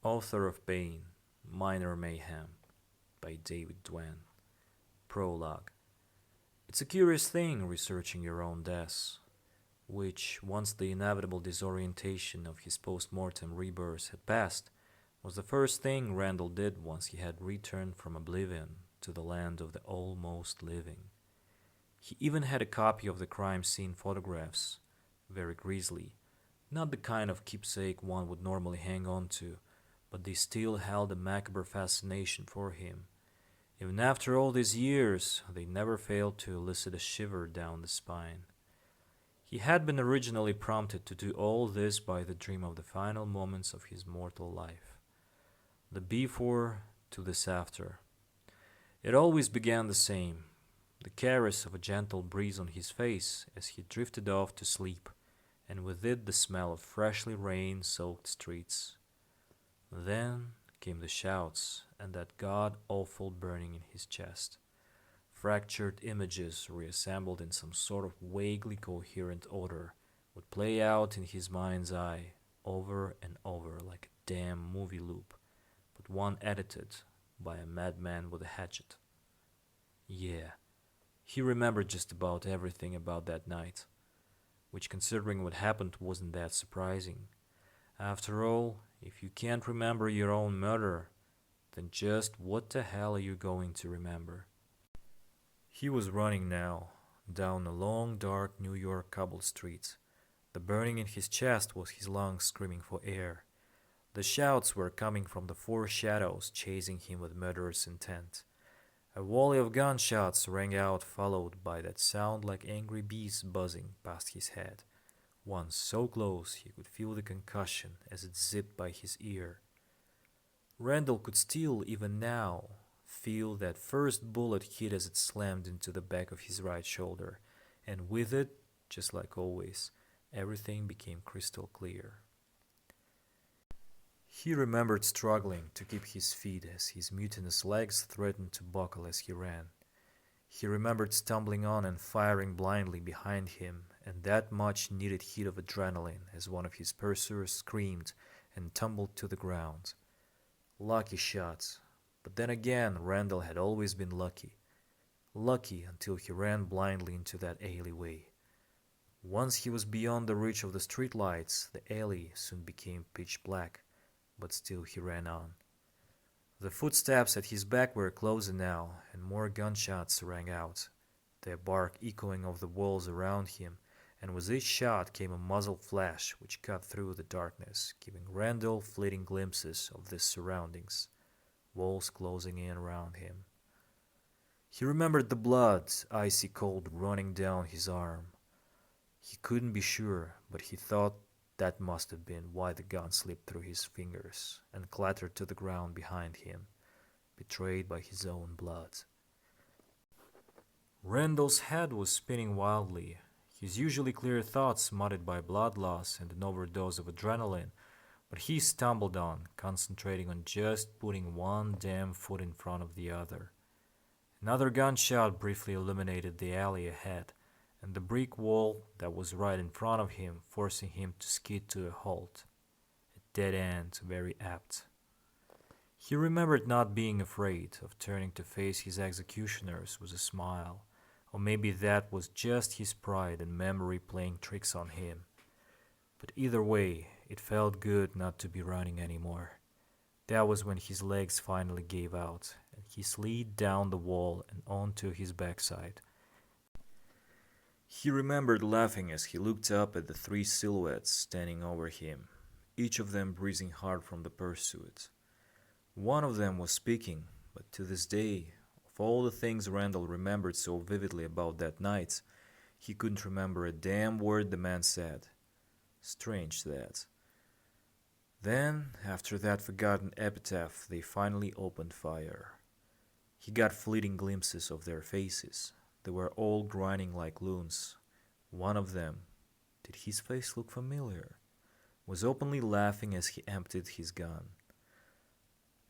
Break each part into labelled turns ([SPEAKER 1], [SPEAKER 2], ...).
[SPEAKER 1] Author of Pain, Minor Mayhem by Dwan. Prologue. It's a curious thing researching your own death, which, once the inevitable disorientation of his post-mortem rebirth had passed, was the first thing Randall did once he had returned from oblivion to the land of the almost living. He even had a copy of the crime scene photographs, very grisly, not the kind of keepsake one would normally hang on to, but they still held a macabre fascination for him. Even after all these years, they never failed to elicit a shiver down the spine. He had been originally prompted to do all this by the dream of the final moments of his mortal life. The before to this after. It always began the same, the caress of a gentle breeze on his face as he drifted off to sleep, and with it the smell of freshly rain-soaked streets. Then came the shouts and that god-awful burning in his chest. Fractured images, reassembled in some sort of vaguely coherent order, would play out in his mind's eye, over and over like a damn movie loop, but one edited by a madman with a hatchet. Yeah, he remembered just about everything about that night, which, considering what happened, wasn't that surprising. After all, if you can't remember your own murder, then just what the hell are you going to remember? He was running now, down a long, dark New York cobbled street. The burning in his chest was his lungs screaming for air. The shouts were coming from the four shadows chasing him with murderous intent. A volley of gunshots rang out, followed by that sound like angry bees buzzing past his head. One so close he could feel the concussion as it zipped by his ear. Randall could still, even now, feel that first bullet hit as it slammed into the back of his right shoulder, and with it, just like always, everything became crystal clear. He remembered struggling to keep his feet as his mutinous legs threatened to buckle as he ran. He remembered stumbling on and firing blindly behind him, and that much-needed hit of adrenaline as one of his pursuers screamed and tumbled to the ground. Lucky shots, but then again Randall had always been lucky. Lucky until he ran blindly into that alleyway. Once he was beyond the reach of the streetlights, the alley soon became pitch black, but still he ran on. The footsteps at his back were closer now, and more gunshots rang out, their bark echoing off the walls around him, and with each shot came a muzzle flash which cut through the darkness, giving Randall fleeting glimpses of his surroundings, walls closing in around him. He remembered the blood, icy cold, running down his arm. He couldn't be sure, but he thought that must have been why the gun slipped through his fingers and clattered to the ground behind him, betrayed by his own blood. Randall's head was spinning wildly, his usually clear thoughts muddied by blood loss and an overdose of adrenaline, but he stumbled on, concentrating on just putting one damn foot in front of the other. Another gunshot briefly illuminated the alley ahead, and the brick wall that was right in front of him, forcing him to skid to a halt. A dead end, very apt. He remembered not being afraid of turning to face his executioners with a smile, or maybe that was just his pride and memory playing tricks on him. But either way, it felt good not to be running anymore. That was when his legs finally gave out, and he slid down the wall and onto his backside. He remembered laughing as he looked up at the three silhouettes standing over him, each of them breathing hard from the pursuit. One of them was speaking, but to this day, of all the things Randall remembered so vividly about that night, he couldn't remember a damn word the man said. Strange that. Then, after that forgotten epitaph, they finally opened fire. He got fleeting glimpses of their faces. They were all grinding like loons. One of them, did his face look familiar, was openly laughing as he emptied his gun.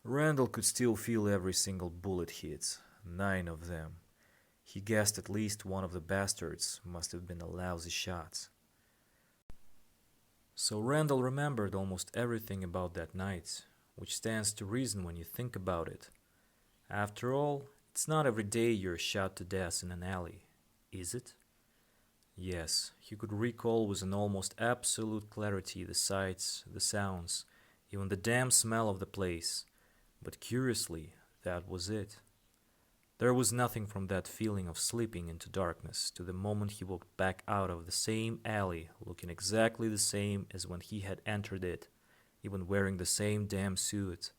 [SPEAKER 1] Randall could still feel every single bullet hit, 9 of them. He guessed at least one of the bastards must have been a lousy shot. So Randall remembered almost everything about that night, which stands to reason when you think about it. After all, it's not every day you're shot to death in an alley, is it? Yes, he could recall with an almost absolute clarity the sights, the sounds, even the damn smell of the place. But curiously, that was it. There was nothing from that feeling of slipping into darkness to the moment he walked back out of the same alley, looking exactly the same as when he had entered it, even wearing the same damn suit,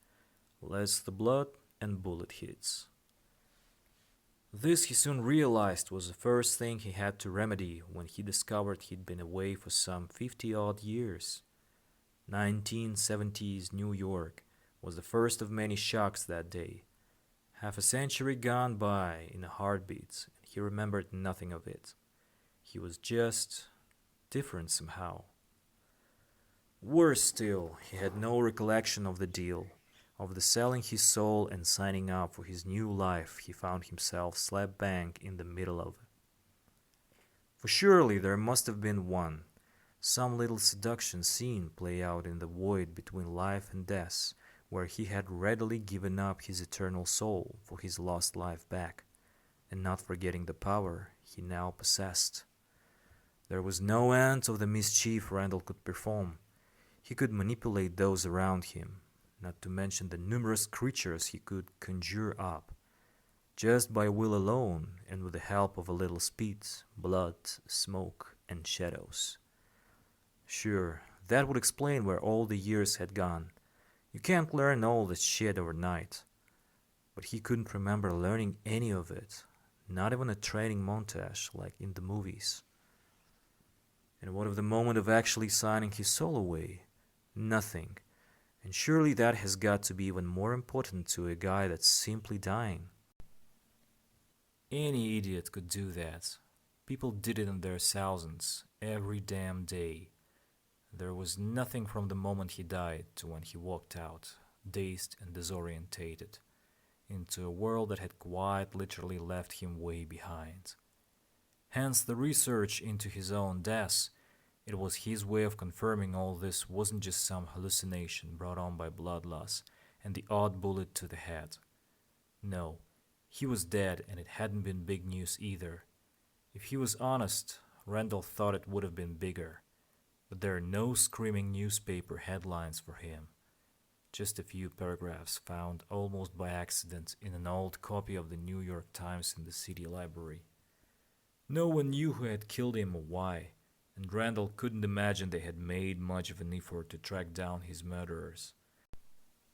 [SPEAKER 1] less the blood and bullet hits. This he soon realized was the first thing he had to remedy when he discovered he'd been away for some 50-odd years. 1970s New York was the first of many shocks that day. Half a century gone by in a heartbeat, and he remembered nothing of it. He was just different somehow. Worse still, he had no recollection of the deal, of the selling his soul and signing up for his new life he found himself slap bang in the middle of. For surely there must have been one, some little seduction scene play out in the void between life and death, where he had readily given up his eternal soul for his lost life back, and not forgetting the power he now possessed. There was no end of the mischief Randall could perform. He could manipulate those around him, not to mention the numerous creatures he could conjure up, just by will alone and with the help of a little spit, blood, smoke, and shadows. Sure, that would explain where all the years had gone. You can't learn all this shit overnight. But he couldn't remember learning any of it, not even a training montage like in the movies. And what of the moment of actually signing his soul away? Nothing. And surely that has got to be even more important to a guy that's simply dying. Any idiot could do that. People did it in their thousands, every damn day. There was nothing from the moment he died to when he walked out, dazed and disorientated, into a world that had quite literally left him way behind. Hence the research into his own death. It was his way of confirming all this wasn't just some hallucination brought on by blood loss and the odd bullet to the head. No, he was dead, and it hadn't been big news either. If he was honest, Randall thought it would have been bigger. But there are no screaming newspaper headlines for him. Just a few paragraphs found almost by accident in an old copy of the New York Times in the city library. No one knew who had killed him or why, and Randall couldn't imagine they had made much of an effort to track down his murderers.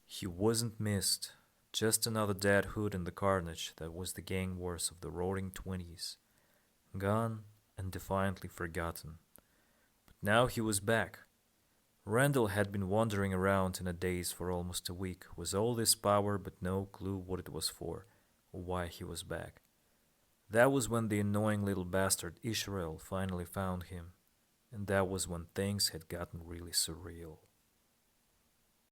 [SPEAKER 1] He wasn't missed, just another dead hood in the carnage that was the gang wars of the Roaring Twenties, gone and defiantly forgotten. But now he was back. Randall had been wandering around in a daze for almost a week with all this power but no clue what it was for or why he was back. That was when the annoying little bastard Israel finally found him, and that was when things had gotten really surreal.